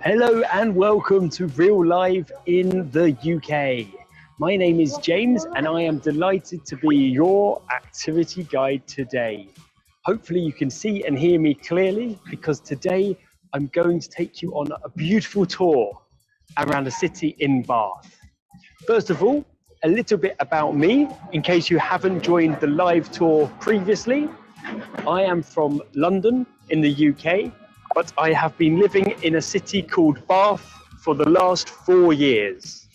Hello and welcome to Real Live in the UK. My name is James and I am delighted to be your activity guide today. Hopefully you can see and hear me clearly because today I'm going to take you on a beautiful tour around a city in Bath. First of all, a little bit about me in case you haven't joined the live tour previously. I am from London in the UK, but I have been living in a city called Bath for the last 4 years.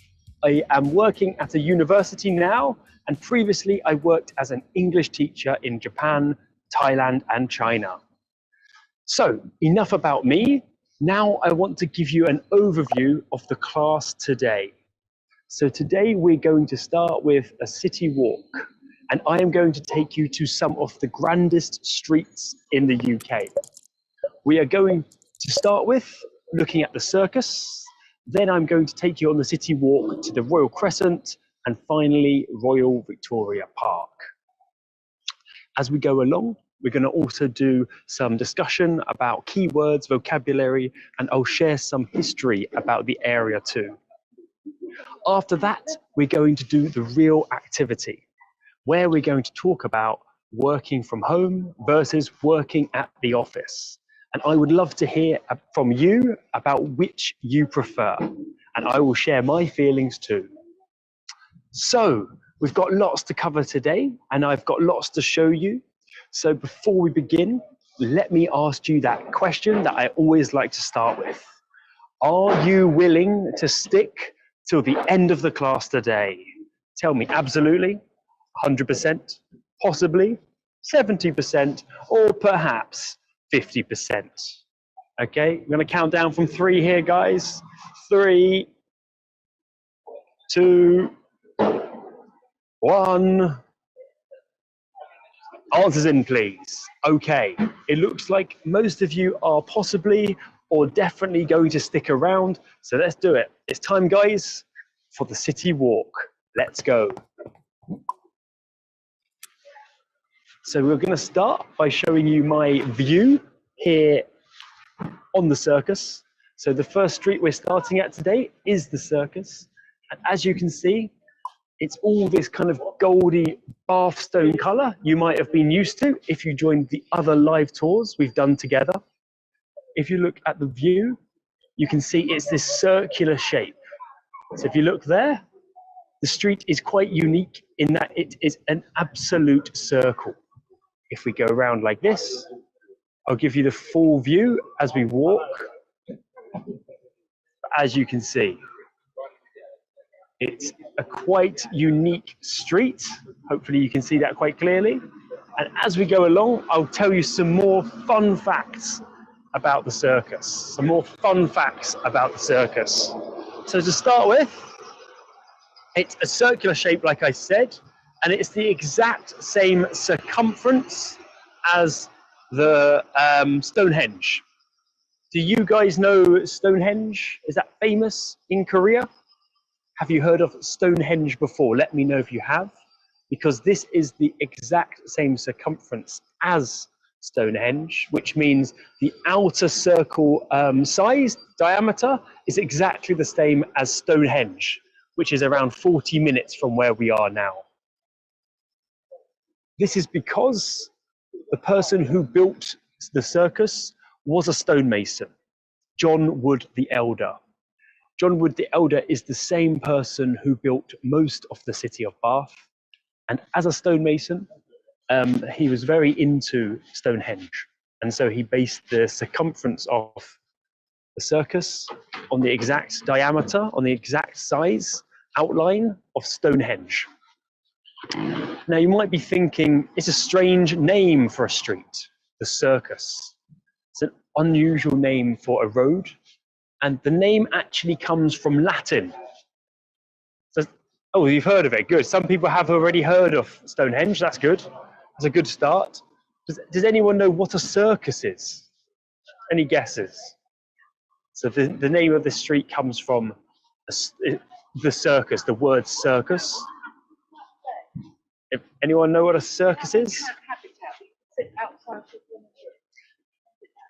I am working at a university now, and previously I worked as an English teacher in Japan, Thailand, and China. So, enough about me. Now I want to give you an overview of the class today. So today we're going to start with a city walk, and I am going to take you to some of the grandest streets in the UK. We are going to start with looking at the circus, then I'm going to take you on the city walk to the Royal Crescent, and finally Royal Victoria Park. As we go along, we're going to also do some discussion about keywords, vocabulary, and I'll share some history about the area too. After that, we're going to do the real activity, where we're going to talk about working from home versus working at the office. And I would love to hear from you about which you prefer, and I will share my feelings too. So, we've got lots to cover today, and I've got lots to show you. So before we begin, let me ask you that question that I always like to start with. Are you willing to stick till the end of the class today? Tell me, absolutely, 100%, possibly, 70%, or perhaps 50%. Okay, I'm going to count down from 3 here, guys. 3, 2, 1. Answers in, please. Okay, it looks like most of you are possibly or definitely going to stick around, so let's do it. It's time, guys, for the city walk. Let's go. So we're going to start by showing you my view here on the circus. So the first street we're starting at today is the circus, and as you can see, it's all this kind of goldy Bath stone colour you might have been used to if you joined the other live tours we've done together. If you look at the view, you can see it's this circular shape. So if you look there, the street is quite unique in that it is an absolute circle. If we go around like this, I'll give you the full view as we walk. As you can see, it's a quite unique street. Hopefully you can see that quite clearly. And as we go along, I'll tell you some more fun facts about the circus. Some more fun facts about the circus. So to start with, it's a circular shape, like I said, and it's the exact same circumference as the Stonehenge. Do you guys know Stonehenge? Is that famous in Korea? Have you heard of Stonehenge before? Let me know if you have, because this is the exact same circumference as Stonehenge, which means the outer circle size, diameter, is exactly the same as Stonehenge, which is around 40 minutes from where we are now. This is because the person who built the circus was a stonemason, John Wood the Elder. John Wood the Elder is the same person who built most of the city of Bath. And as a stonemason, he was very into Stonehenge. And so he based the circumference of the circus on the exact diameter, on the exact size outline of Stonehenge. Now you might be thinking, it's a strange name for a street, the circus. It's an unusual name for a road. And the name actually comes from Latin. So, oh, you've heard of it, good. Some people have already heard of Stonehenge, that's good. That's a good start. Does anyone know what a circus is? Any guesses? So the name of the street comes from the circus, the word circus. If anyone know what a circus is?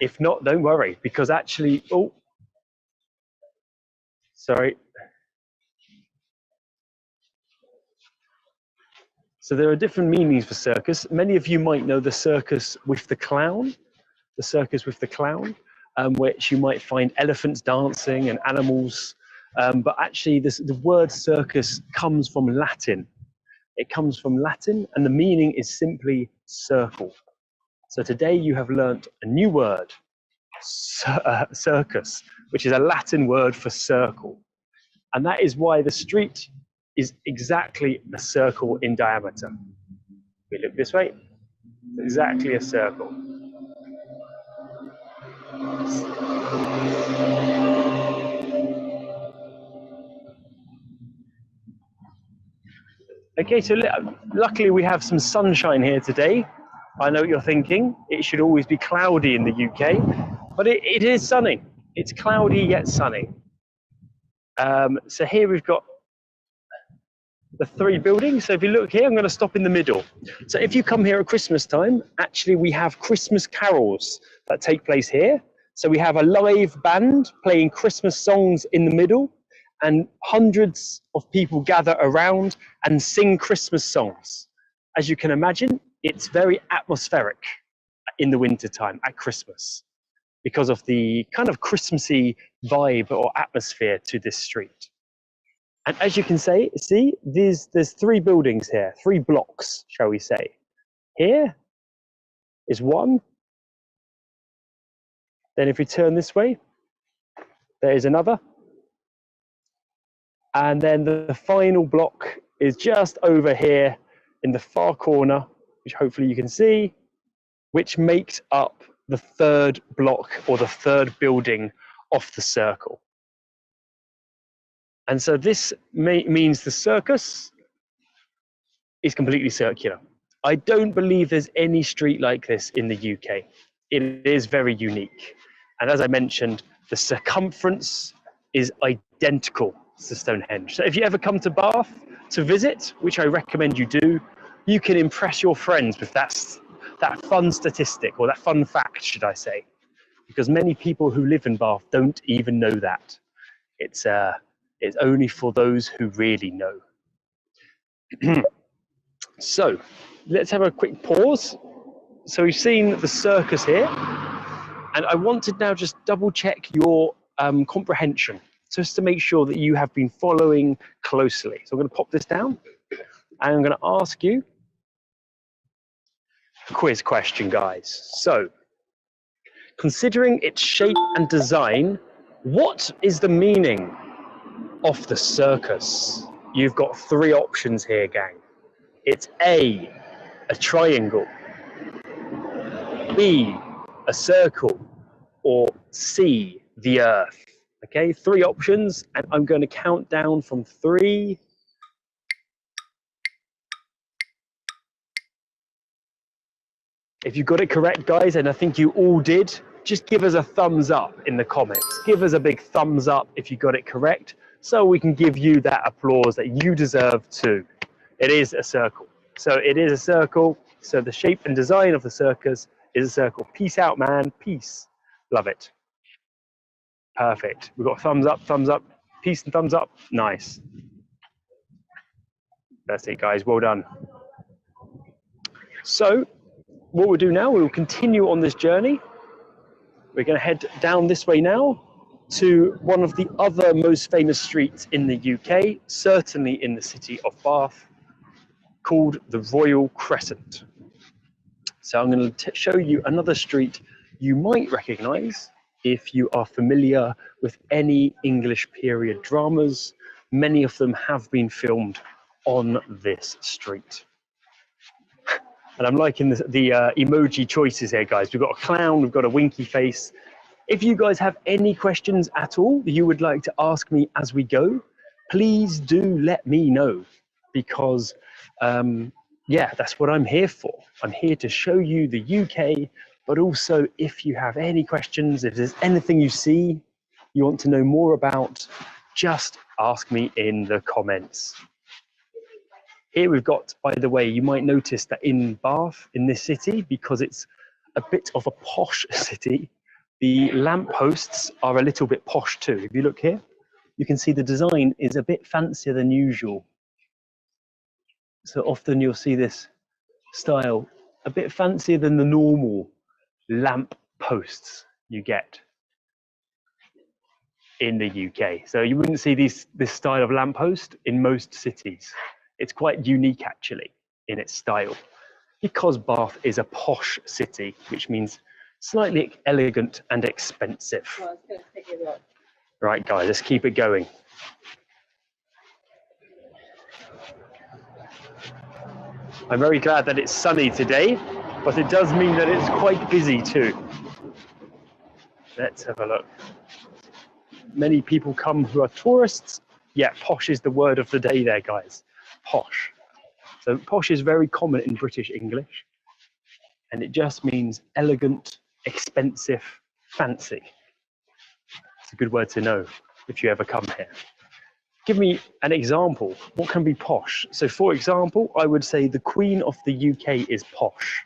If not, don't worry, because actually, oh, Sorry. So there are different meanings for circus. Many of you might know the circus with the clown, which you might find elephants dancing and animals. But actually, the word circus comes from Latin. It comes from Latin, and the meaning is simply circle. So today you have learnt a new word, circus, which is a Latin word for circle. And that is why the street is exactly a circle in diameter. We look this way, exactly a circle. Okay, so luckily we have some sunshine here today. I know what you're thinking. It should always be cloudy in the UK, but it is sunny. It's cloudy yet sunny. So here we've got the three buildings. So if you look here, I'm going to stop in the middle. So if you come here at Christmas time, actually we have Christmas carols that take place here. So we have a live band playing Christmas songs in the middle, and hundreds of people gather around and sing Christmas songs. As you can imagine, it's very atmospheric in the winter time at Christmas because of the kind of Christmassy vibe or atmosphere to this street. And as you can see, there's three buildings here, three blocks, shall we say. Here is one. Then if we turn this way, there is another. And then the final block is just over here in the far corner, which hopefully you can see, which makes up the third block or the third building of the circle. And so this means the circus is completely circular. I don't believe there's any street like this in the UK. It is very unique. And as I mentioned, the circumference is identical to Stonehenge. So if you ever come to Bath to visit, which I recommend you do, you can impress your friends with that fun statistic, or that fun fact, should I say. Because many people who live in Bath don't even know that. It's only for those who really know. So let's have a quick pause. So we've seen the circus here, and I want to now just double check your comprehension, just to make sure that you have been following closely. So I'm going to pop this down, and I'm going to ask you a quiz question, guys. So, considering its shape and design, what is the meaning of the circus? You've got three options here, gang. It's A, a triangle, B, a circle, or C, the earth. Okay, three options, and I'm going to count down from 3. If you got it correct, guys, and I think you all did, just give us a thumbs up in the comments. Give us a big thumbs up if you got it correct, so we can give you that applause that you deserve too. It is a circle. So it is a circle. So the shape and design of the circus is a circle. Peace out, man. Peace. Love it. Perfect. We've got thumbs up, peace and thumbs up. Nice. That's it, guys. Well done. So what we'll do now, we'll continue on this journey. We're going to head down this way now to one of the other most famous streets in the UK, certainly in the city of Bath, called the Royal Crescent. So I'm going to show you another street you might recognise if you are familiar with any English period dramas. Many of them have been filmed on this street. And I'm liking the emoji choices here, guys. We've got a clown, we've got a winky face. If you guys have any questions at all that you would like to ask me as we go, please do let me know, because yeah, that's what I'm here for. I'm here to show you the UK, but also if you have any questions, if there's anything you see you want to know more about, just ask me in the comments. Here we've got, by the way, you might notice that in Bath, in this city, because it's a bit of a posh city, the lampposts are a little bit posh too. If you look here, you can see the design is a bit fancier than usual. So often you'll see this style a bit fancier than the normal lamp posts you get in the UK. So you wouldn't see this style of lamppost in most cities. It's quite unique actually in its style, because Bath is a posh city, which means slightly elegant and expensive. Right guys, let's keep it going. I'm very glad that it's sunny today, but it does mean that it's quite busy too. Let's have a look. Many people come who are tourists. Yeah, posh is the word of the day there, guys. Posh. So posh is very common in British English, and it just means elegant, expensive, fancy. It's a good word to know if you ever come here. Give me an example. What can be posh? So for example, I would say the Queen of the UK is posh.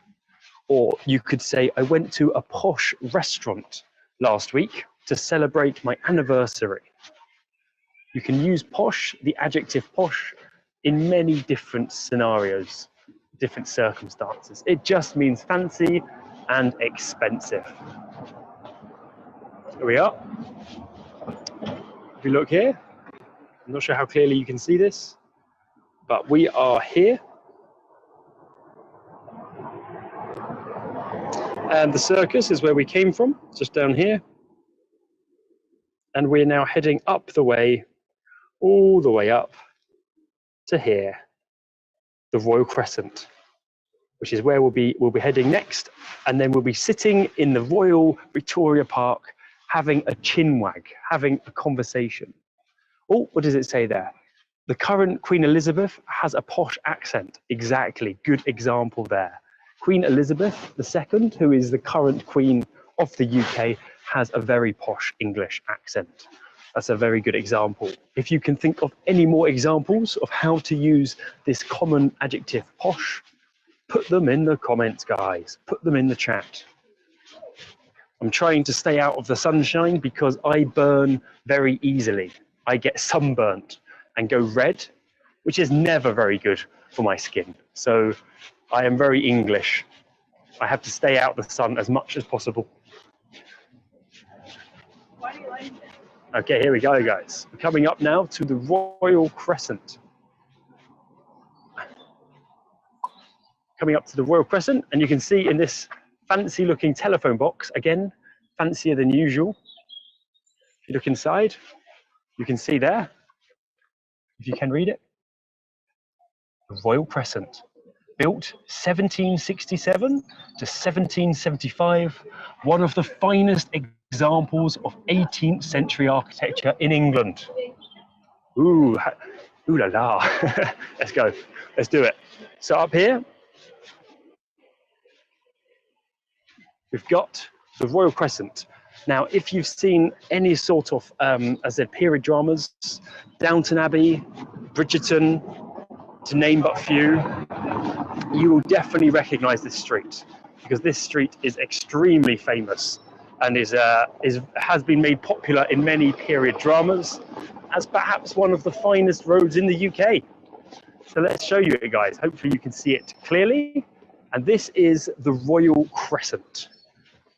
Or you could say, I went to a posh restaurant last week to celebrate my anniversary. You can use posh, the adjective posh, in many different scenarios, different circumstances. It just means fancy and expensive. Here we are. If you look here, I'm not sure how clearly you can see this, but we are here. And the circus is where we came from, just down here. And we're now heading up the way, all the way up to here, the Royal Crescent, which is where we'll be heading next. And then we'll be sitting in the Royal Victoria Park, having a chinwag, having a conversation. Oh, what does it say there? The current Queen Elizabeth has a posh accent. Exactly, good example there. Queen Elizabeth II, who is the current Queen of the UK, has a very posh English accent. That's a very good example. If you can think of any more examples of how to use this common adjective posh, put them in the comments, guys. Put them in the chat. I'm trying to stay out of the sunshine because I burn very easily. I get sunburnt and go red, which is never very good for my skin. So I am very English. I have to stay out of the sun as much as possible. Okay, here we go, guys. We're coming up now to the Royal Crescent. Coming up to the Royal Crescent, and you can see in this fancy looking telephone box, again, fancier than usual. If you look inside, you can see there, if you can read it, the Royal Crescent. Built 1767 to 1775, one of the finest examples of 18th century architecture in England. Ooh, ooh la la. Let's go, let's do it. So up here, we've got the Royal Crescent. Now, if you've seen any sort of, as I said, period dramas, Downton Abbey, Bridgerton, to name but few, you will definitely recognize this street, because this street is extremely famous and has been made popular in many period dramas as perhaps one of the finest roads in the UK. So let's show you it, guys. Hopefully you can see it clearly. And this is the Royal Crescent.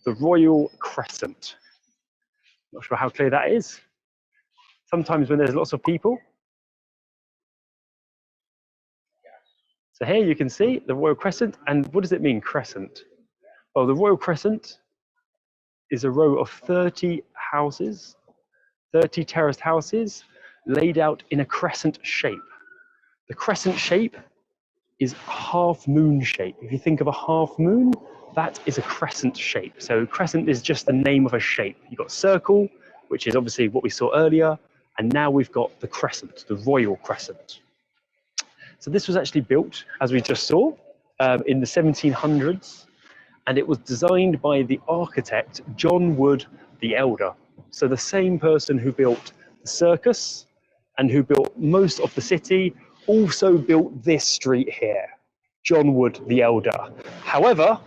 The Royal Crescent. Not sure how clear that is. Sometimes when there's lots of people. So here you can see the Royal Crescent. And what does it mean, crescent? Well, the Royal Crescent is a row of 30 houses, 30 terraced houses laid out in a crescent shape. The crescent shape is half moon shape. If you think of a half moon, that is a crescent shape. So crescent is just the name of a shape. You've got circle, which is obviously what we saw earlier, and now we've got the crescent, the Royal Crescent. So this was actually built, as we just saw, in the 1700s, and it was designed by the architect John Wood the Elder. So the same person who built the circus and who built most of the city also built this street here, John Wood the Elder. However,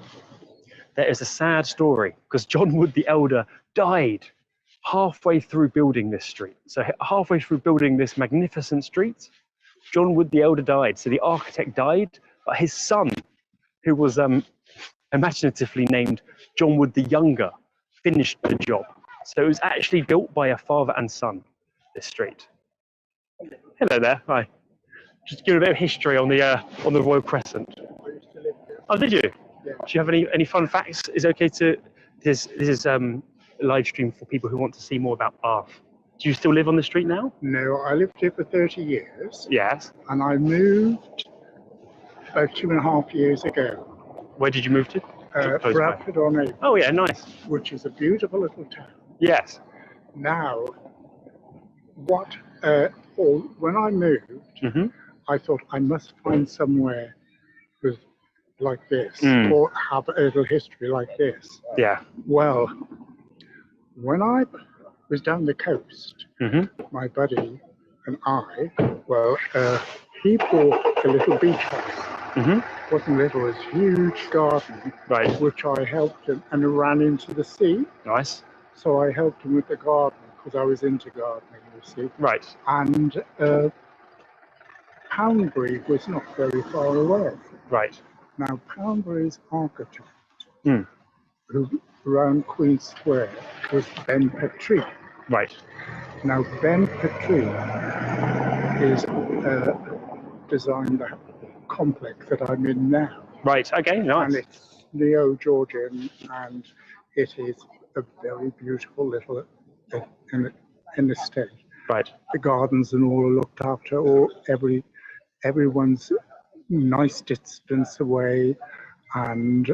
there is a sad story, because John Wood the Elder died halfway through building this street. So halfway through building this magnificent street, John Wood the Elder died. So the architect died, but his son, who was imaginatively named John Wood the Younger, finished the job. So it was actually built by a father and son, this street. Hello there, hi. Just give a bit of history on the Royal Crescent. I used to live there. Oh, did you? Yeah. Do you have any fun facts? Is it okay to this is a live stream for people who want to see more about Bath. Do you still live on the street now? No, I lived here for 30 years. Yes. And I moved about 2.5 years ago. Where did you move to? Bradford-on-Avon. Oh yeah, nice. Which is a beautiful little town. Yes. Now, when I moved, I thought I must find somewhere like this, or have a little history like this. Yeah. Well, when I was down the coast, my buddy and I, he bought a little beach house. Wasn't little, it was a huge garden, right, which I helped him, and it ran into the sea. Nice. So I helped him with the garden because I was into gardening, you see. Right. And Poundbury was not very far away. Right. Now Poundbury's architect, who around Queen Square, was Ben Petrie. Right. Now Ben Petrie is designed the complex that I'm in now. Right. Okay. Nice. And it's neo-Georgian, and it is a very beautiful little in estate. Right. The gardens and all are looked after, or everyone's nice distance away, and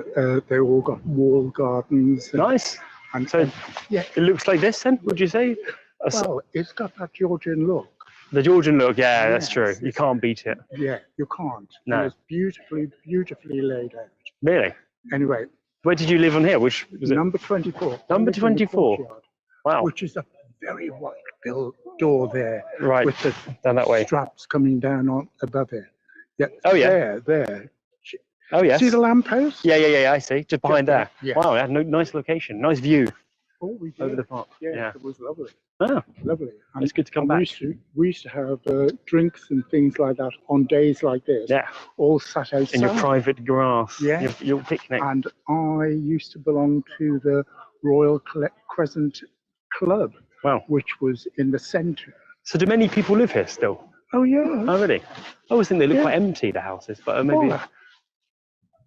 they all got wall gardens. Nice. And so, yeah, it looks like this then, would you say? Well, it's got that Georgian look. The Georgian look, yeah, that's true. You can't beat it. Yeah, you can't. No. It's beautifully laid out. Really? Anyway. Where did you live on here? Which was it? Number 24. Number 24. Wow. Which is a very wide door there. Right. With the down that way. Straps coming down on above it. Yeah. Oh yeah. There. Oh yes. See the lamppost? Yeah. I see. Just behind there. Yeah. Wow. Yeah, nice location. Nice view. Oh, we did. Over the park. Yeah. It was lovely. Oh. Lovely. It's good to come back. We used to have drinks and things like that on days like this. Yeah. All sat outside. In your private grass. Yeah. Your picnic. And I used to belong to the Royal Crescent Club. Wow. Which was in the centre. So do many people live here still? Oh yeah. Oh really? I always think they look quite empty, the houses, but maybe. Oh.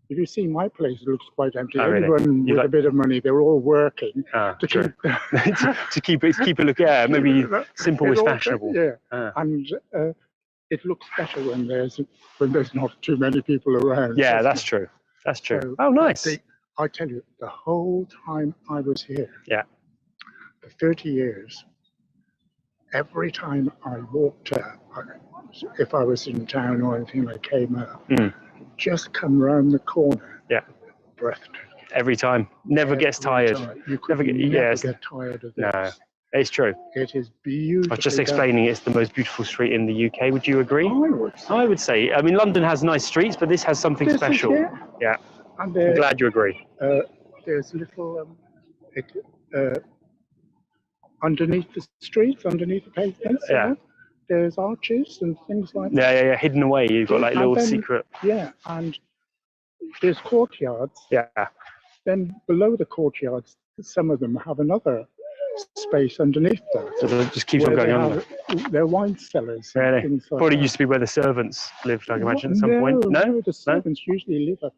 If you see my place, it looks quite empty. Oh, really? Everyone with a bit of money, they're all working to keep it look. Yeah, maybe simple is fashionable. Yeah, and it looks better when there's not too many people around. Yeah, that's true. That's true. So oh, nice. I tell you, the whole time I was here, for 30 years, every time I walked up, if I was in town or anything, I came up. Just come round the corner. Yeah. Breathtaking. Every time. Never gets tired. You never get tired of this. No, it's true. It is beautiful. I was just explaining it's the most beautiful street in the UK. Would you agree? I would say. I mean, London has nice streets, but this has something special. Yeah. And I'm glad you agree. There's little underneath the streets, underneath the pavements. Yeah. There's arches and things like that. Yeah, hidden away. You've got like little secret. Yeah, and there's courtyards. Yeah. Then below the courtyards, some of them have another space underneath that. So it just keeps on going on. They're wine cellars. Really? Things like Probably that. used to be where the servants lived, I imagine, at some point. No, the servants usually live up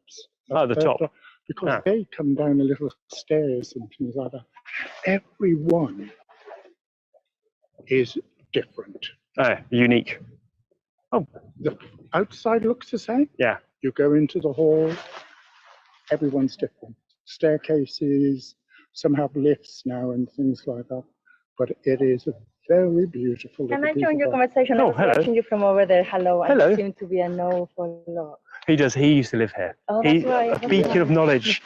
the top. Because they come down a little stairs and things like that. Everyone is different. Oh, unique. Oh. The outside looks the same. Yeah. You go into the hall, everyone's different. Staircases, some have lifts now and things like that. But it is a very beautiful. Can I join your conversation? Oh, I was watching you from over there. Hello. Hello. I seem to be a no for a lot. He does. He used to live here. Oh, that's right. A beacon of knowledge.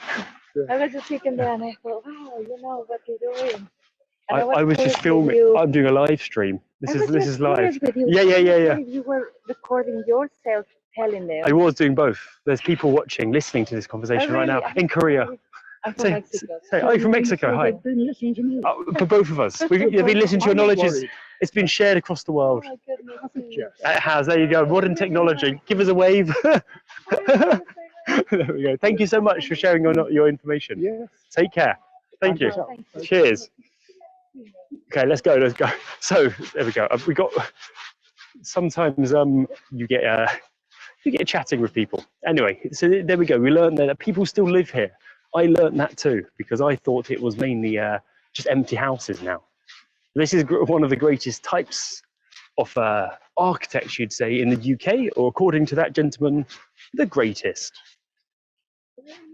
I was just sitting there and I thought, wow, you know what you're doing. I was just filming. I'm doing a live stream. This is live. Yeah. You were recording yourself telling them. I was doing both. There's people watching, listening to this conversation right now in Korea. I'm from Mexico. Oh, you're from Mexico. Hi. They've been listening to me. For both of us. You've been listening to your knowledge. It's been shared across the Oh world. my goodness. It has. There you go. Modern technology. Give us a wave. There we go. Thank you so much for sharing your information. Yes. Take care. Thank you. Thank you. Cheers. Okay, let's go. Let's go. So there we go. We got. Sometimes you get chatting with people. Anyway, so there we go. We learned that people still live here. I learned that too because I thought it was mainly just empty houses now. This is one of the greatest types of architecture, you'd say, in the UK, or according to that gentleman, the greatest.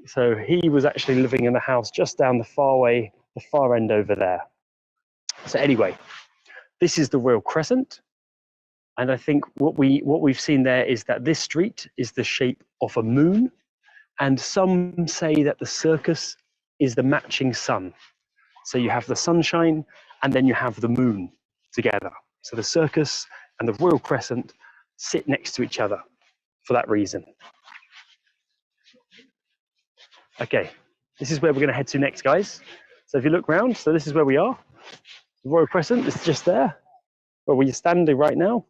So he was actually living in a house just down the far end over there. So anyway, this is the Royal Crescent. And I think what we've seen there is that this street is the shape of a moon. And some say that the circus is the matching sun. So you have the sunshine and then you have the moon together. So the circus and the Royal Crescent sit next to each other for that reason. Okay, this is where we're going to head to next, guys. So if you look round, so this is where we are. The Royal Crescent is just there, where we're standing right now.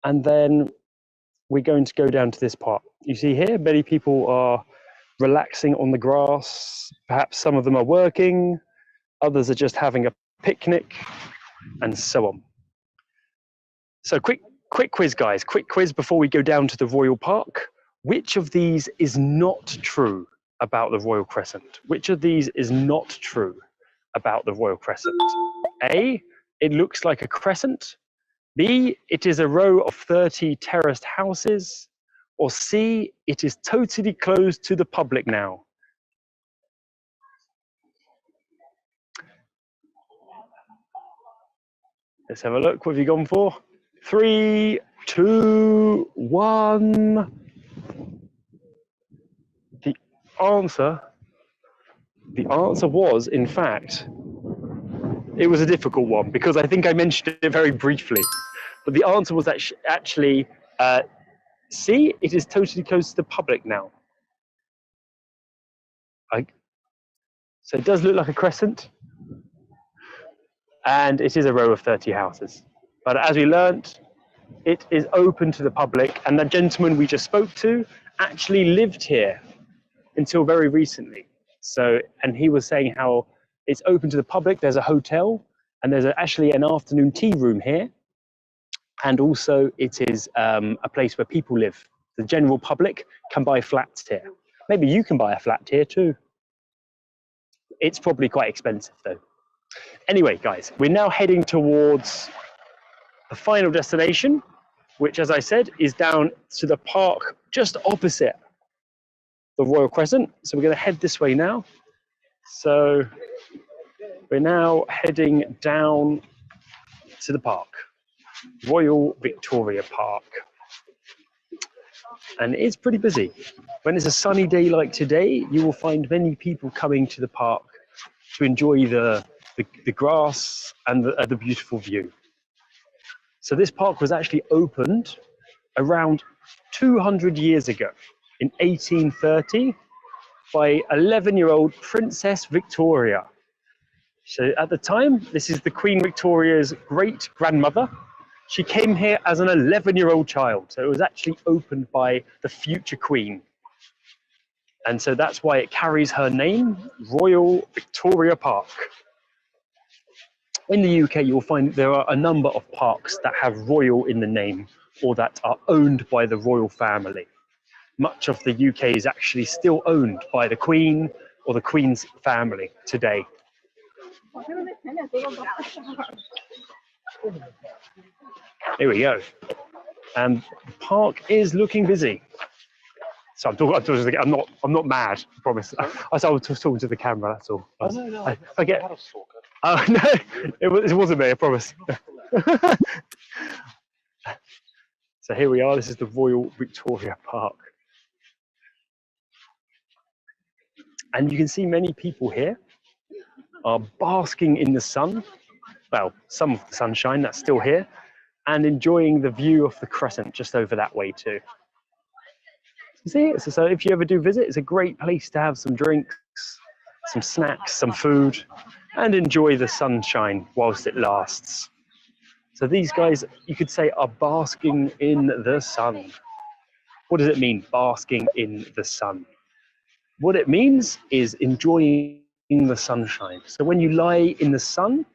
And then we're going to go down to this part. You see here, many people are relaxing on the grass. Perhaps some of them are working, others are just having a picnic, and so on. So quick quiz, guys. Quick quiz before we go down to the Royal Park. Which of these is not true about the Royal Crescent? Which of these is not true about the Royal Crescent? A, it looks like a crescent. B, it is a row of 30 terraced houses. Or C, it is totally closed to the public now. Let's have a look. What have you gone for? 3, 2, 1. The answer was, in fact, it was a difficult one because I think I mentioned it very briefly. But the answer was actually C, it is totally closed to the public now. So it does look like a crescent. And it is a row of 30 houses. But as we learnt, it is open to the public. And the gentleman we just spoke to actually lived here until very recently. So, and he was saying how it's open to the public. There's a hotel and there's actually an afternoon tea room here. And also it is a place where people live. The general public can buy flats here. Maybe you can buy a flat here too. It's probably quite expensive though. Anyway, guys, we're now heading towards the final destination, which, as I said, is down to the park just opposite the Royal Crescent. So we're going to head this way now. So we're now heading down to the park, Royal Victoria Park. And it's pretty busy. When it's a sunny day like today, you will find many people coming to the park to enjoy the grass and the beautiful view. So this park was actually opened around 200 years ago in 1830 by 11-year-old Princess Victoria. So at the time, this is the Queen Victoria's great-grandmother. She came here as an 11-year-old child. So it was actually opened by the future Queen. And so that's why it carries her name, Royal Victoria Park. In the UK, you'll find there are a number of parks that have royal in the name or that are owned by the royal family. Much of the UK is actually still owned by the Queen or the Queen's family today. Here we go. And the park is looking busy. So I'm not mad, I promise. I was talking to the camera, that's all. I get. Oh no, it wasn't me, I promise. So here we are. This is the Royal Victoria Park, and you can see many people here are basking in the sun. Well, some of the sunshine that's still here, and enjoying the view of the crescent just over that way too. See, so if you ever do visit, it's a great place to have some drinks, some snacks, some food, and enjoy the sunshine whilst it lasts. So these guys, you could say, are basking in the sun. What does it mean, basking in the sun? What it means is enjoying the sunshine. So when you lie in the sun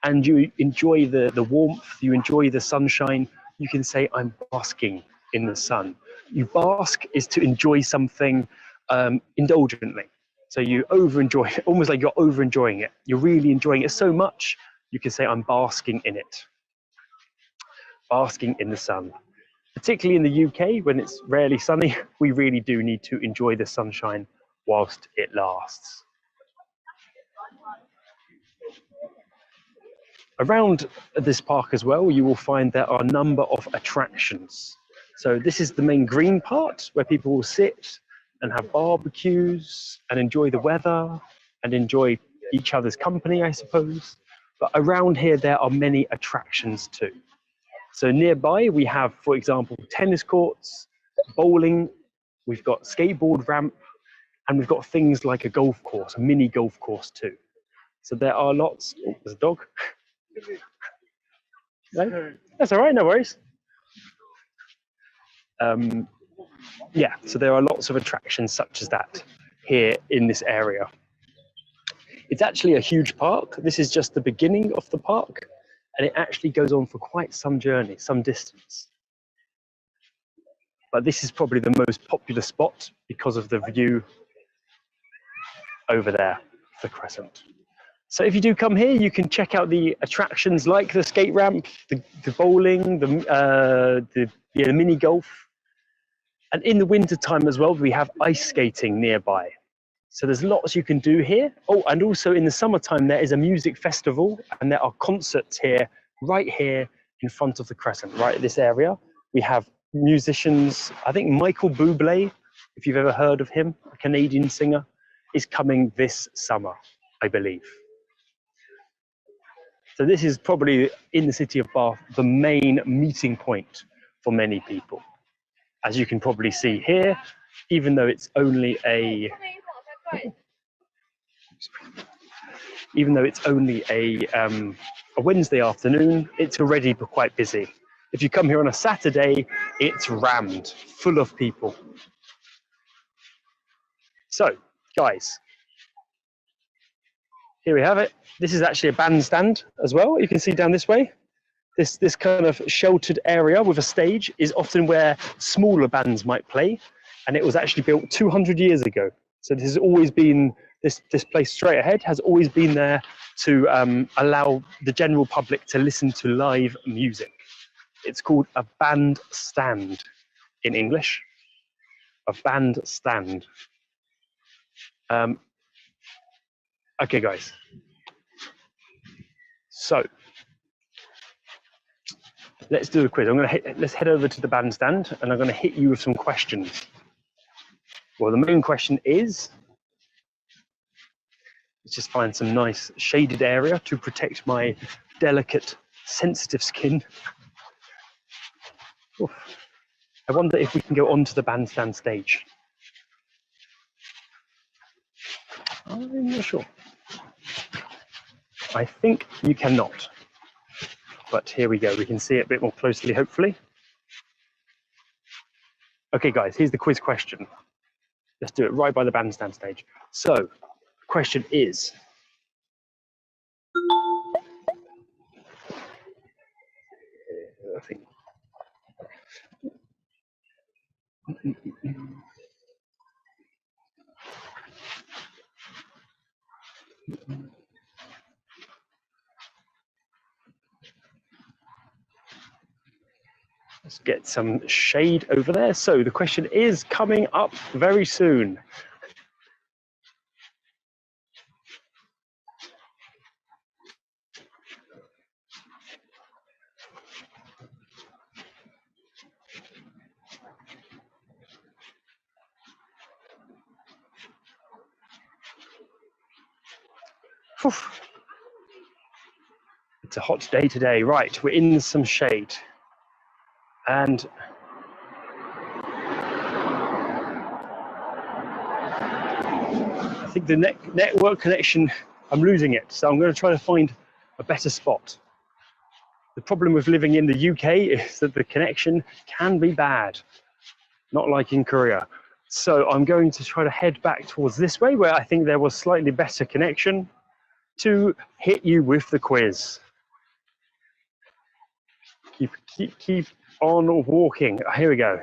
and you enjoy the warmth, you enjoy the sunshine, you can say, I'm basking in the sun. You bask is to enjoy something indulgently. So you over-enjoy it, almost like you're over-enjoying it. You're really enjoying it so much, you can say, I'm basking in it. Basking in the sun. Particularly in the UK, when it's rarely sunny, we really do need to enjoy the sunshine whilst it lasts. Around this park as well, you will find there are a number of attractions. So this is the main green part where people will sit and have barbecues and enjoy the weather and enjoy each other's company, I suppose. But around here, there are many attractions too. So nearby, we have, for example, tennis courts, bowling, we've got skateboard ramp, and we've got things like a golf course, a mini golf course too. So there are lots. Oh, there's a dog. No? That's all right, no worries. Yeah, so there are lots of attractions such as that here in this area. It's actually a huge park. This is just the beginning of the park, and it actually goes on for quite some journey, some distance. But this is probably the most popular spot because of the view over there, the crescent. So if you do come here, you can check out the attractions like the skate ramp, the bowling, the mini golf. And in the winter time as well, we have ice skating nearby. So there's lots you can do here. Oh, and also in the summertime, there is a music festival and there are concerts here, right here in front of the crescent, right at this area. We have musicians, I think Michael Bublé, if you've ever heard of him, a Canadian singer, is coming this summer, I believe. So this is probably, in the city of Bath, the main meeting point for many people. As you can probably see here, even though it's only a Wednesday afternoon, it's already quite busy. If you come here on a Saturday, it's rammed, full of people. So, guys, here we have it. This is actually a bandstand as well. You can see down this way. This kind of sheltered area with a stage is often where smaller bands might play, and it was actually built 200 years ago. So this has always been, this place straight ahead has always been there to allow the general public to listen to live music. It's called a bandstand in English, a bandstand. Okay, guys. So let's do a quiz. Let's head over to the bandstand, and I'm going to hit you with some questions. Well, the main question is, let's just find some nice shaded area to protect my delicate, sensitive skin. Oof. I wonder if we can go onto the bandstand stage. I'm not sure. I think you cannot. But here we go. We can see it a bit more closely, hopefully. Okay, guys, here's the quiz question. Let's do it right by the bandstand stage. So, the question is, I think, let's get some shade over there. So the question is coming up very soon. Whew. It's a hot day today. Right, we're in some shade. And I think the network connection, I'm losing it. So I'm going to try to find a better spot. The problem with living in the UK is that the connection can be bad, not like in Korea. So I'm going to try to head back towards this way where I think there was slightly better connection to hit you with the quiz. Keep on walking. Here we go.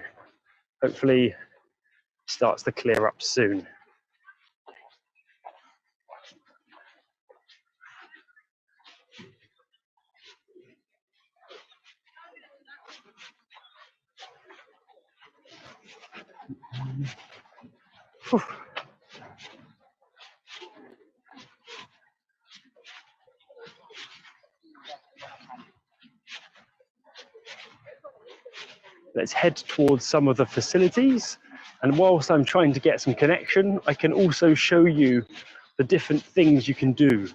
Hopefully it starts to clear up soon. Whew. Let's head towards some of the facilities. And whilst I'm trying to get some connection, I can also show you the different things you can do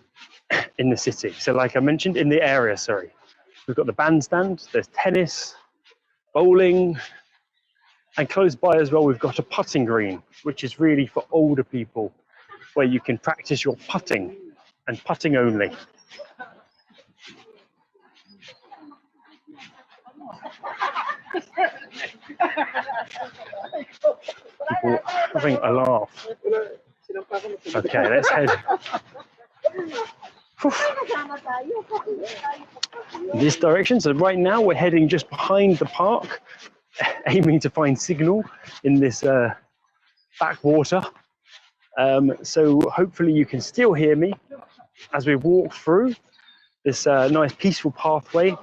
in the city. So like I mentioned, in the area, sorry. We've got the bandstand, there's tennis, bowling, and close by as well, we've got a putting green, which is really for older people, where you can practice your putting and putting only. People having a laugh. Okay, let's head this direction. So right now we're heading just behind the park, aiming to find signal in this backwater. So hopefully you can still hear me as we walk through this nice peaceful pathway,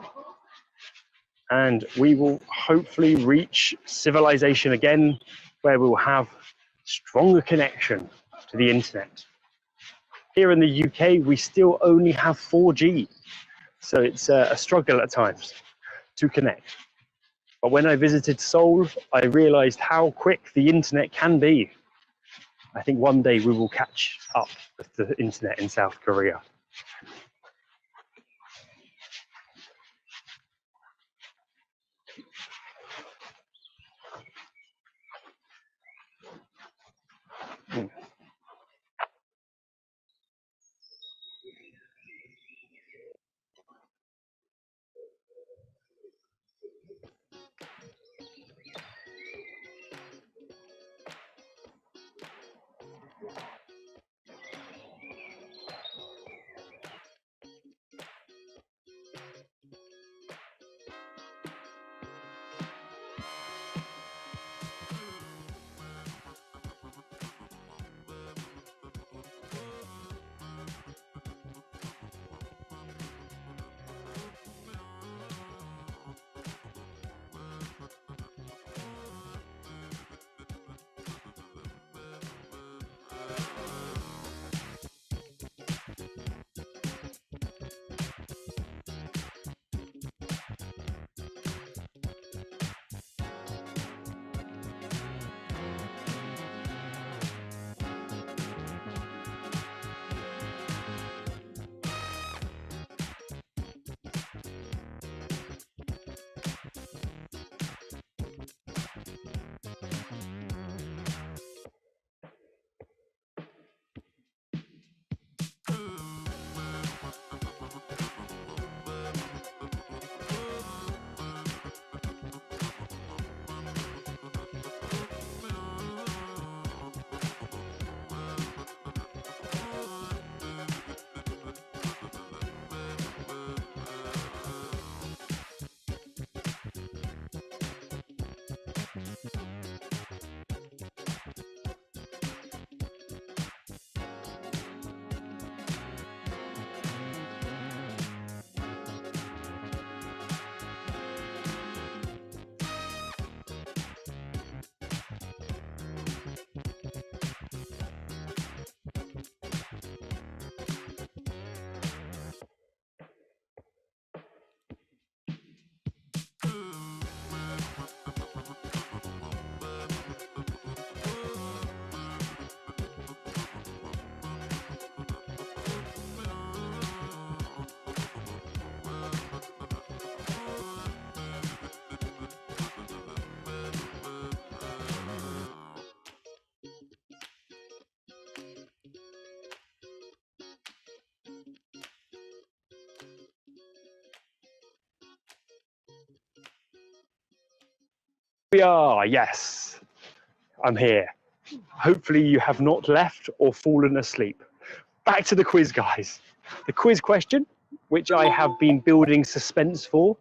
and we will hopefully reach civilization again, where we will have stronger connection to the internet. Here in the UK, we still only have 4G, so it's a struggle at times to connect. But when I visited Seoul, I realized how quick the internet can be. I think one day we will catch up with the internet in South Korea. we are, yes, I'm here. Hopefully you have not left or fallen asleep. Back to the quiz, guys. The quiz question, which I have been building suspense for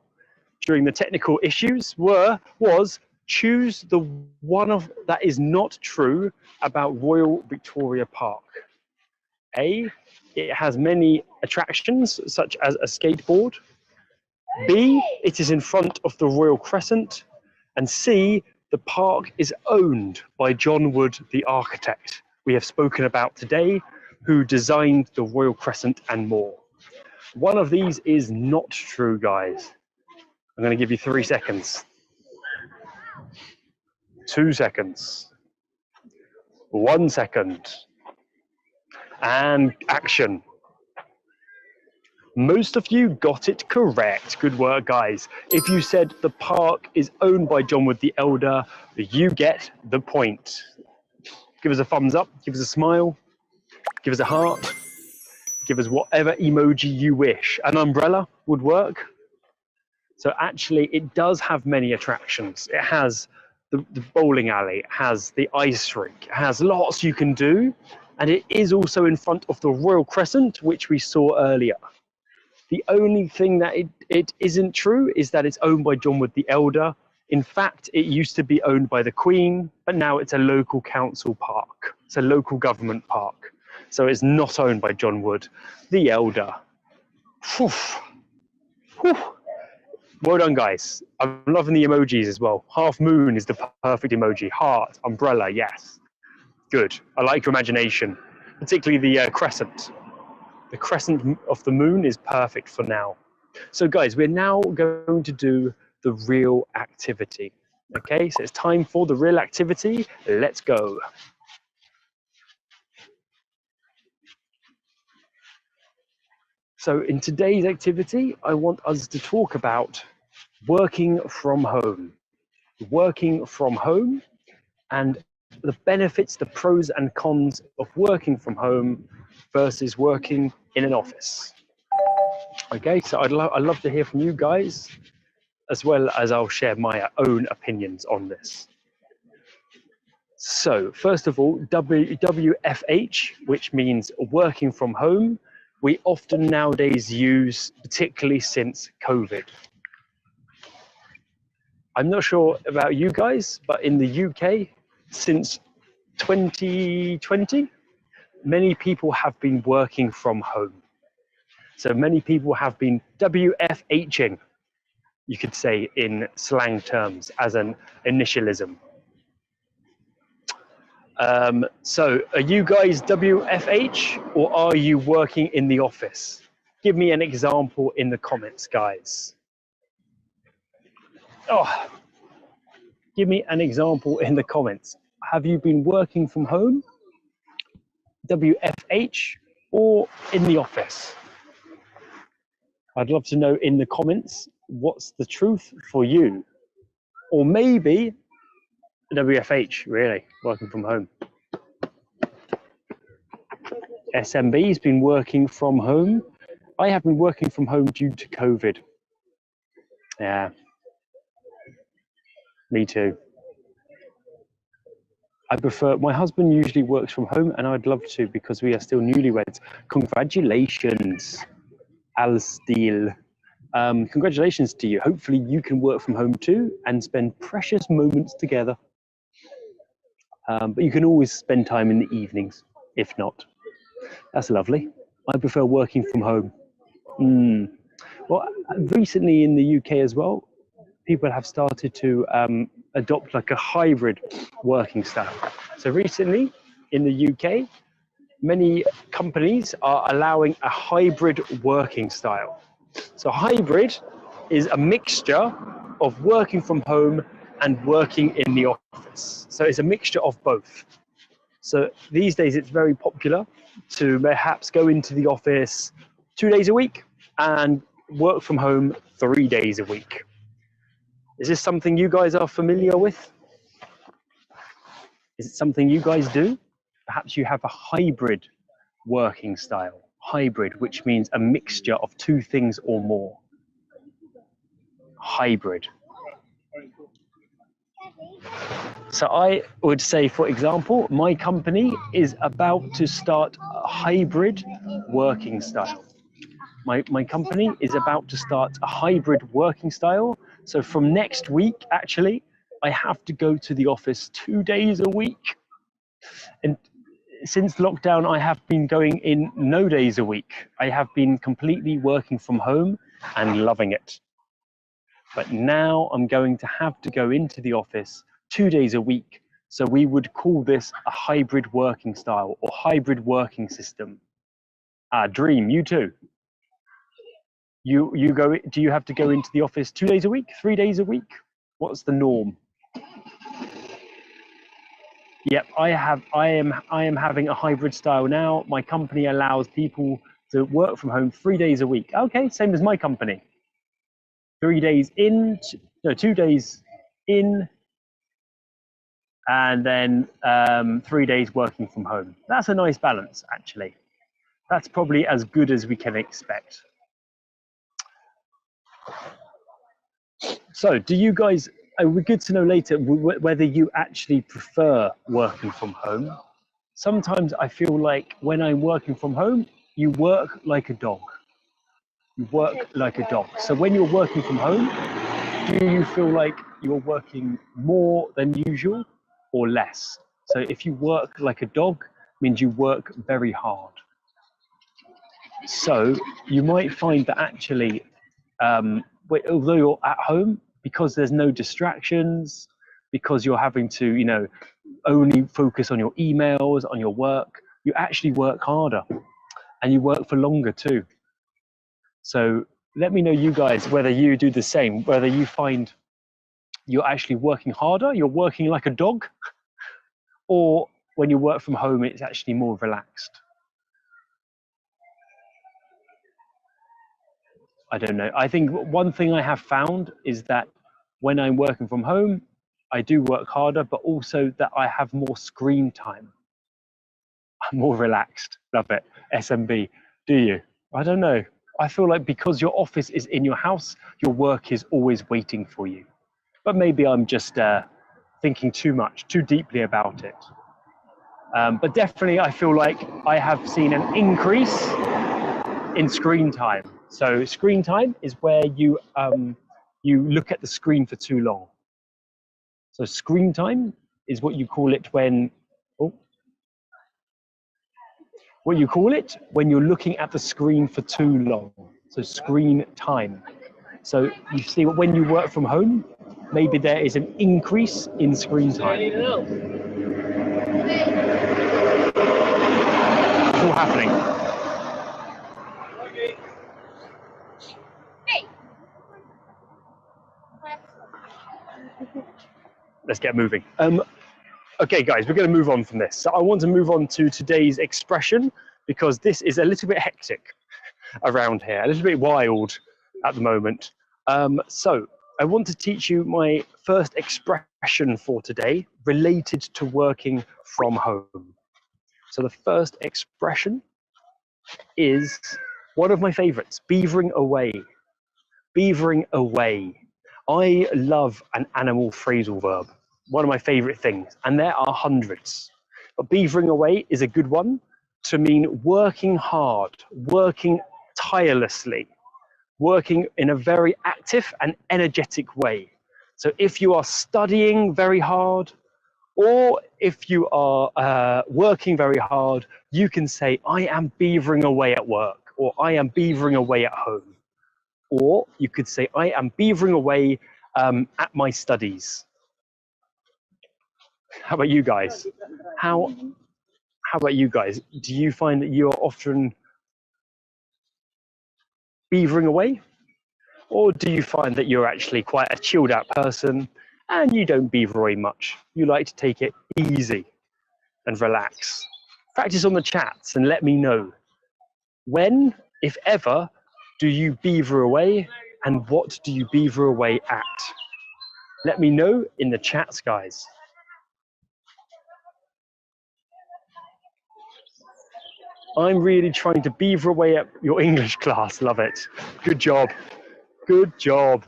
during the technical issues, was choose the one of that is not true about Royal Victoria Park. A, it has many attractions, such as a skateboard. B, it is in front of the Royal Crescent. And C, the park is owned by John Wood, the architect we have spoken about today, who designed the Royal Crescent and more. One of these is not true, guys. I'm going to give you 3 seconds. 2 seconds. 1 second. And action. Most of you got it correct. Good work, guys. If you said the park is owned by John Wood the Elder, you get the point. Give us a thumbs up, give us a smile, give us a heart, give us whatever emoji you wish. An umbrella would work. So actually, it does have many attractions. It has the bowling alley, it has the ice rink, it has lots you can do. And it is also in front of the Royal Crescent, which we saw earlier. The only thing that it isn't true is that it's owned by John Wood the Elder. In fact, it used to be owned by the Queen, but now it's a local council park. It's a local government park. So it's not owned by John Wood the Elder. Whew. Whew. Well done, guys. I'm loving the emojis as well. Half moon is the perfect emoji. Heart, umbrella, yes. Good. I like your imagination, particularly the crescent. The crescent of the moon is perfect for now. So guys, we're now going to do the real activity. Okay, so it's time for the real activity. Let's go. So in today's activity, I want us to talk about working from home. Working from home and the benefits, the pros and cons of working from home versus working in an office. Okay, so I'd love to hear from you guys, as well as I'll share my own opinions on this. So first of all, WFH, which means working from home, we often nowadays use, particularly since COVID. I'm not sure about you guys, but in the UK, since 2020, many people have been working from home. So many people have been WFHing, you could say in slang terms, as an initialism. So are you guys WFH or are you working in the office? Give me an example in the comments, guys. Oh, give me an example in the comments. Have you been working from home, WFH, or in the office? I'd love to know in the comments what's the truth for you. Or maybe WFH, really, working from home. SMB's been working from home. I have been working from home due to COVID. Yeah, me too. I prefer, my husband usually works from home and I'd love to because we are still newlyweds. Congratulations, Al Steele. Congratulations to you. Hopefully you can work from home too and spend precious moments together. But you can always spend time in the evenings, if not. That's lovely. I prefer working from home. Well, recently in the UK as well, people have started to adopt like a hybrid working style. So recently in the UK, many companies are allowing a hybrid working style. So hybrid is a mixture of working from home and working in the office. So it's a mixture of both. So these days it's very popular to perhaps go into the office 2 days a week and work from home 3 days a week. Is this something you guys are familiar with? Is it something you guys do? Perhaps you have a hybrid working style. Hybrid, which means a mixture of 2 things or more. Hybrid. So I would say, for example, my company is about to start a hybrid working style. My company is about to start a hybrid working style. So from next week, actually, I have to go to the office 2 days a week. And since lockdown, I have been going in no days a week. I have been completely working from home and loving it. But now I'm going to have to go into the office 2 days a week. So we would call this a hybrid working style or hybrid working system. Dream, you too. You go. Do you have to go into the office 2 days a week, 3 days a week? What's the norm? Yep, I am having a hybrid style now. My company allows people to work from home 3 days a week. Okay, same as my company. 3 days in, no, 2 days in, and then 3 days working from home. That's a nice balance, actually. That's probably as good as we can expect. So do you guys, it would be good to know later whether you actually prefer working from home. Sometimes I feel like when I'm working from home, you work like a dog. You work like a dog. So when you're working from home, do you feel like you're working more than usual or less? So if you work like a dog, it means you work very hard. So you might find that actually, although you're at home, because there's no distractions, because you're having to, you know, only focus on your emails, on your work, you actually work harder and you work for longer too. So let me know, you guys, whether you do the same, whether you find you're actually working harder, you're working like a dog, or when you work from home, it's actually more relaxed. I don't know. I think one thing I have found is that when I'm working from home, I do work harder, but also that I have more screen time. I'm more relaxed. Love it. SMB. Do you? I don't know. I feel like because your office is in your house, your work is always waiting for you. But maybe I'm just thinking too deeply about it. But definitely I feel like I have seen an increase in screen time. So screen time is where you look at the screen for too long. So screen time is what you call it when, what you call it when you're looking at the screen for too long. So screen time. So you see, when you work from home, maybe there is an increase in screen time. It's all happening. Let's get moving. Okay, guys, we're going to move on from this. So I want to move on to today's expression because this is a little bit hectic around here, a little bit wild at the moment. So I want to teach you my first expression for today related to working from home. So the first expression is one of my favorites, beavering away. Beavering away. I love an animal phrasal verb. One of my favorite things, and there are hundreds. But beavering away is a good one to mean working hard, working tirelessly, working in a very active and energetic way. So if you are studying very hard, or if you are working very hard, you can say, I am beavering away at work, or I am beavering away at home. Or you could say, I am beavering away at my studies. How about you guys? How about you guys? Do you find that you are often beavering away? Or do you find that you're actually quite a chilled out person and you don't beaver away much? You like to take it easy and relax. Practice on the chats and let me know. When, if ever, do you beaver away and what do you beaver away at? Let me know in the chats, guys. I'm really trying to beaver away at your English class. Love it. Good job. Good job.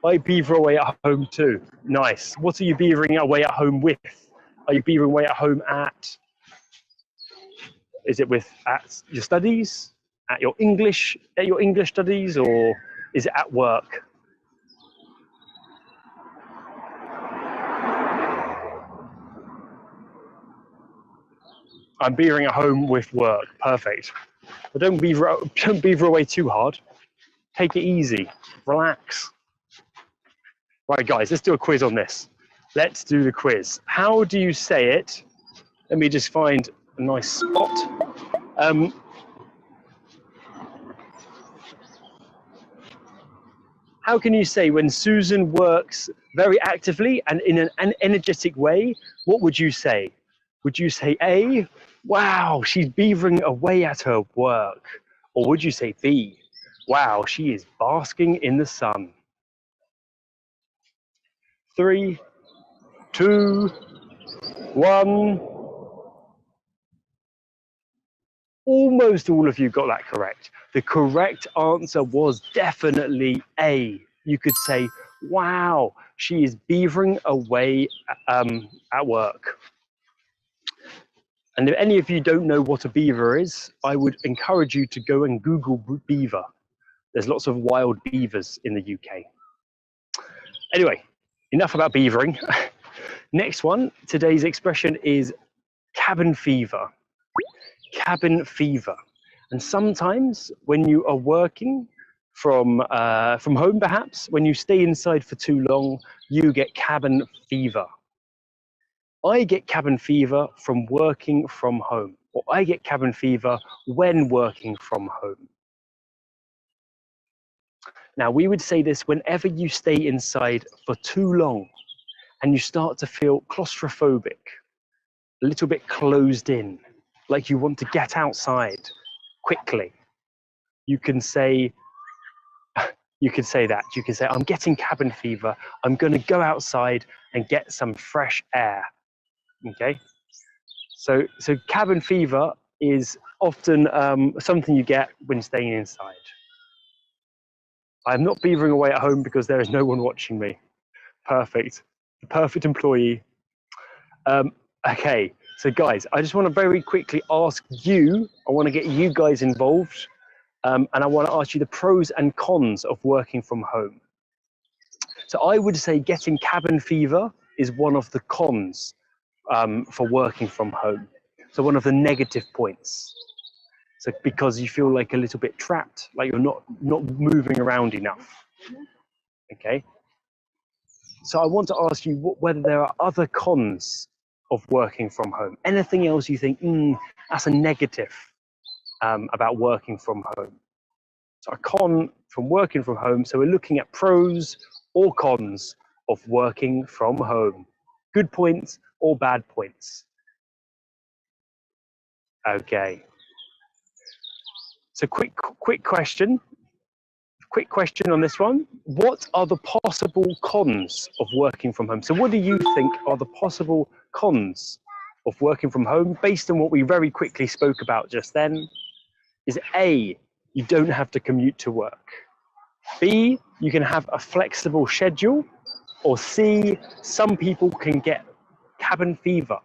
I beaver away at home too. Nice. What are you beavering away at home with? Are you beavering away at home at? Is it at your studies, at your English studies, or is it at work? I'm beavering at home with work. Perfect. But don't beaver away too hard. Take it easy. Relax. Right, guys, let's do a quiz on this. Let's do the quiz. How do you say it? Let me just find a nice spot. How can you say when Susan works very actively and in an energetic way? What would you say? Would you say A, wow, she's beavering away at her work? Or would you say B, wow, she is basking in the sun? 3, 2, 1. Almost all of you got that correct. The correct answer was definitely A. You could say, wow, she is beavering away at work. And if any of you don't know what a beaver is, I would encourage you to go and Google beaver. There's lots of wild beavers in the UK. Anyway, enough about beavering. Next one, today's expression is cabin fever. Cabin fever. And sometimes when you are working from home, perhaps, when you stay inside for too long, you get cabin fever. I get cabin fever from working from home, or I get cabin fever when working from home. Now, we would say this whenever you stay inside for too long and you start to feel claustrophobic, a little bit closed in, like you want to get outside quickly. You can say that. You can say, I'm getting cabin fever. I'm going to go outside and get some fresh air. Okay, so cabin fever is often something you get when staying inside. I'm not beavering away at home because there is no one watching me. Perfect, the perfect employee. Okay, so guys, I just want to very quickly ask you, I want to get you guys involved, and I want to ask you the pros and cons of working from home. So I would say getting cabin fever is one of the cons for working from home. So one of the negative points. So because you feel like a little bit trapped, like you're not moving around enough. Okay. So I want to ask you whether there are other cons of working from home. Anything else you think, that's a negative about working from home. So a con from working from home. So we're looking at pros or cons of working from home. Good points or bad points. Okay. So quick question. Quick question on this one. What are the possible cons of working from home? So what do you think are the possible cons of working from home based on what we very quickly spoke about just then? Is A, you don't have to commute to work. B, you can have a flexible schedule. Or C, some people can get cabin fever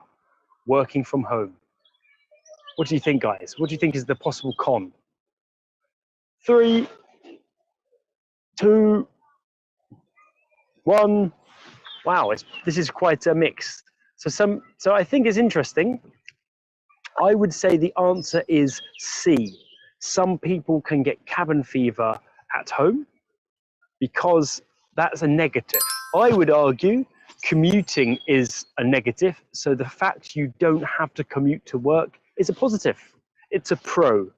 working from home. What do you think, guys? What do you think is the possible con? 3, 2, 1. Wow, this is quite a mix. So I think it's interesting. I would say the answer is C. Some people can get cabin fever at home because that's a negative. I would argue commuting is a negative. So the fact you don't have to commute to work is a positive. It's a pro.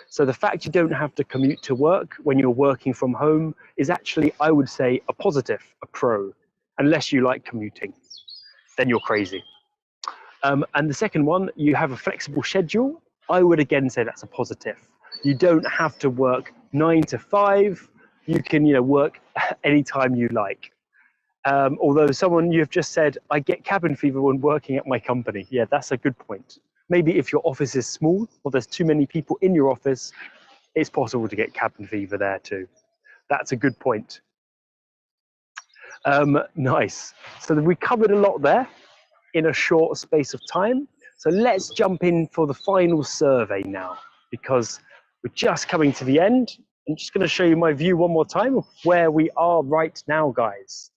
So the fact you don't have to commute to work when you're working from home is actually, I would say, a positive, a pro. Unless you like commuting, then you're crazy. And the second one, you have a flexible schedule. I would again say that's a positive. You don't have to work 9 to 5. You can, work anytime you like. Although you've just said, I get cabin fever when working at my company. Yeah, that's a good point. Maybe if your office is small or there's too many people in your office, it's possible to get cabin fever there too. That's a good point. Nice. So we covered a lot there in a short space of time. So let's jump in for the final survey now, because we're just coming to the end. I'm just going to show you my view one more time of where we are right now, guys.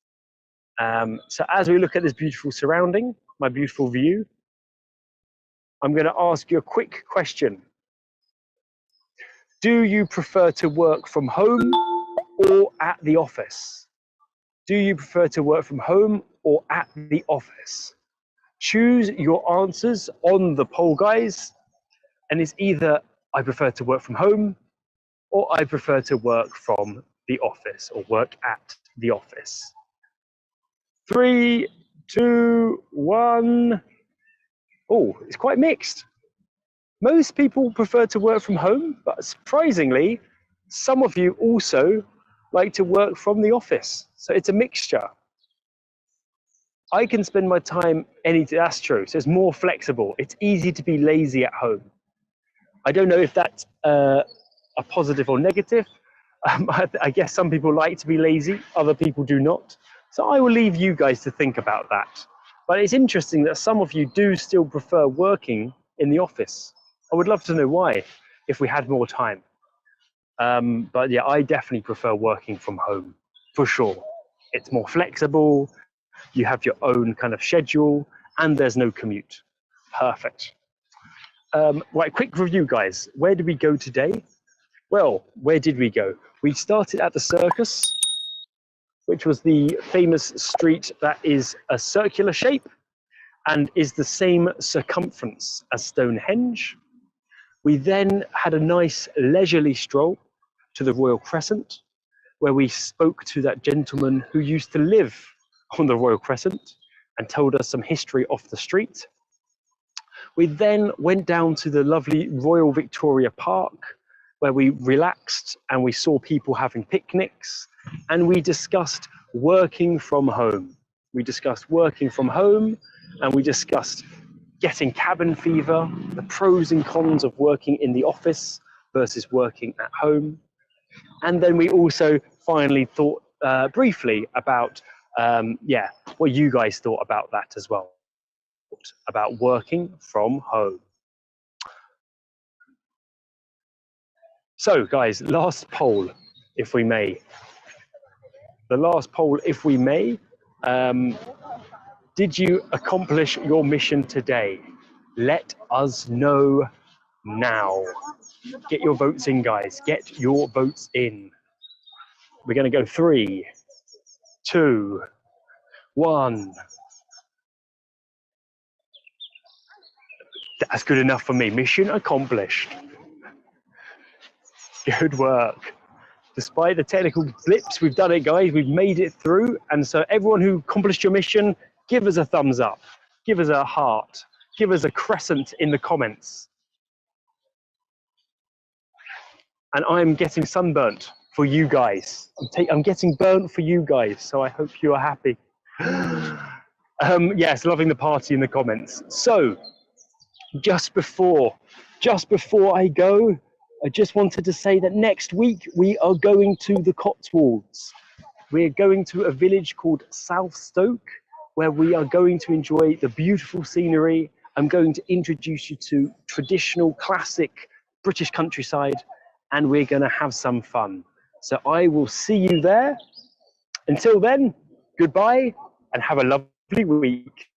So as we look at this beautiful surrounding, my beautiful view, I'm going to ask you a quick question. Do you prefer to work from home or at the office? Do you prefer to work from home or at the office? Choose your answers on the poll, guys. And it's either I prefer to work from home or I prefer to work from the office or work at the office. 3, 2, 1. Oh, it's quite mixed. Most people prefer to work from home, but surprisingly, some of you also like to work from the office. So it's a mixture. I can spend my time that's true. So it's more flexible. It's easy to be lazy at home. I don't know if that's a positive or negative. I guess some people like to be lazy, other people do not. So I will leave you guys to think about that. But it's interesting that some of you do still prefer working in the office. I would love to know why, if we had more time. But yeah, I definitely prefer working from home, for sure. It's more flexible, you have your own kind of schedule, and there's no commute. Perfect. Right, quick review, guys. Where did we go today? Well, where did we go? We started at the circus, which was the famous street that is a circular shape and is the same circumference as Stonehenge. We then had a nice leisurely stroll to the Royal Crescent, where we spoke to that gentleman who used to live on the Royal Crescent and told us some history of the street. We then went down to the lovely Royal Victoria Park, where we relaxed and we saw people having picnics, and we discussed working from home. We discussed working from home, and we discussed getting cabin fever, the pros and cons of working in the office versus working at home. And then we also finally thought briefly about, what you guys thought about that as well, about working from home. So guys, last poll, if we may. The last poll, if we may. Did you accomplish your mission today? Let us know now. Get your votes in, guys. Get your votes in. We're going to go 3, 2, 1. That's good enough for me. Mission accomplished. Good work. Despite the technical blips, we've done it, guys. We've made it through. And so everyone who accomplished your mission, give us a thumbs up. Give us a heart. Give us a crescent in the comments. And I'm getting sunburnt for you guys. I'm getting burnt for you guys, so I hope you are happy. Yes, loving the party in the comments. So, just before I go, I just wanted to say that next week we are going to the Cotswolds. We're going to a village called South Stoke, where we are going to enjoy the beautiful scenery. I'm going to introduce you to traditional, classic British countryside, and we're going to have some fun. So I will see you there. Until then, goodbye and have a lovely week.